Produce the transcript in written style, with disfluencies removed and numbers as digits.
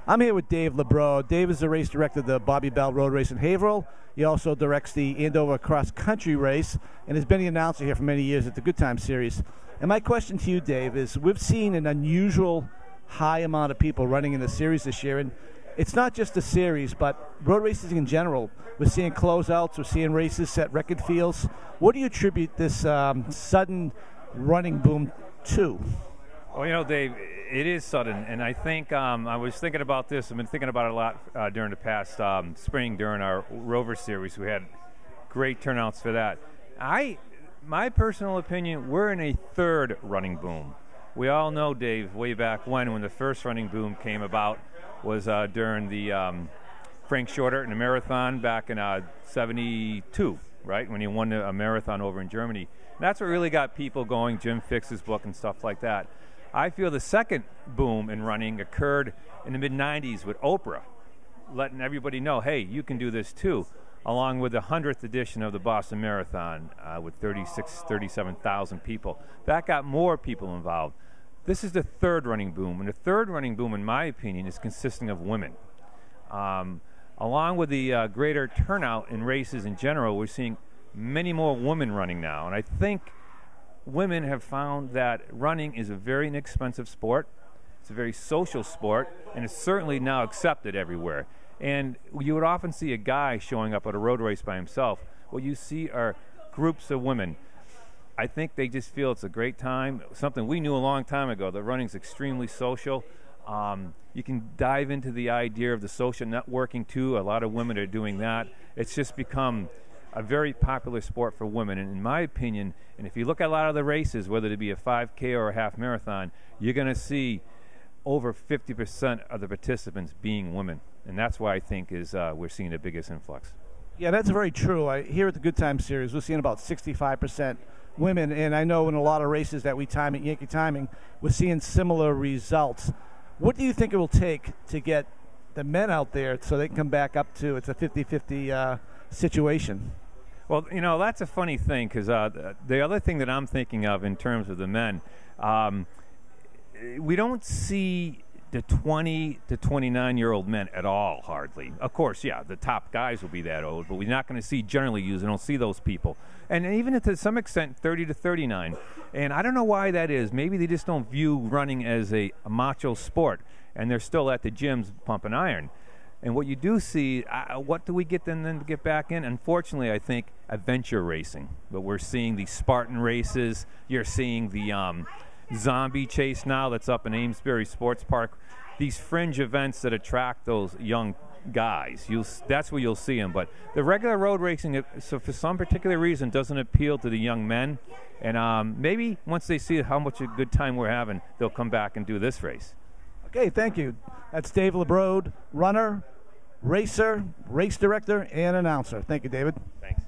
I'm here with Dave LeBreau. Dave is the race director of the Bobby Bell Road Race in Haverhill. He also directs the Andover Cross Country Race and has been the announcer here for many years at the Good Time Series. And my question to you, Dave, is we've seen an unusual high amount of people running in the series this year, and it's not just the series, but road races in general. We're seeing closeouts, we're seeing races set record fields. What do you attribute this sudden running boom to? Well, Dave, it is sudden, and I think I was thinking about this. I've been thinking about it a lot during the past spring during our Rover Series. We had great turnouts for that. My personal opinion, we're in a third running boom. We all know, Dave, way back when the first running boom came about was during the Frank Shorter in the marathon back in 72, right, when he won a marathon over in Germany. And that's what really got people going, Jim Fixx's book and stuff like that. I feel the second boom in running occurred in the mid-'90s with Oprah, letting everybody know, hey, you can do this too, along with the 100th edition of the Boston Marathon with 37,000 people. That got more people involved. This is the third running boom, and the third running boom, in my opinion, is consisting of women. Along with the greater turnout in races in general, we're seeing many more women running now, and I think women have found that running is a very inexpensive sport. It's a very social sport, and it's certainly now accepted everywhere. And you would often see a guy showing up at a road race by himself. What you see are groups of women. I think they just feel it's a great time, something we knew a long time ago, that running's extremely social. You can dive into the idea of the social networking, too. A lot of women are doing that. It's just become a very popular sport for women, and in my opinion, and if you look at a lot of the races, whether it be a 5K or a half marathon, you're going to see over 50% of the participants being women, and that's why I think is we're seeing the biggest influx. Yeah, that's very true. Here at the Good Time Series, we're seeing about 65% women, and I know in a lot of races that we time at Yankee Timing, we're seeing similar results. What do you think it will take to get the men out there so they can come back up to it's a 50-50 situation? Well, that's a funny thing because the other thing that I'm thinking of in terms of the men, we don't see the 20 to 29-year-old men at all, hardly. Of course, yeah, the top guys will be that old, but we're not going to see generally you don't see those people. And even to some extent, 30 to 39. And I don't know why that is. Maybe they just don't view running as a macho sport, and they're still at the gyms pumping iron. And what you do see, what do we get them then to get back in? Unfortunately, I think adventure racing. But we're seeing the Spartan races. You're seeing the zombie chase now that's up in Amesbury Sports Park. These fringe events that attract those young guys. That's where you'll see them. But the regular road racing, so for some particular reason, doesn't appeal to the young men. And maybe once they see how much a good time we're having, they'll come back and do this race. Okay, thank you. That's Dave LeBreau, runner, racer, race director, and announcer. Thank you, David. Thanks.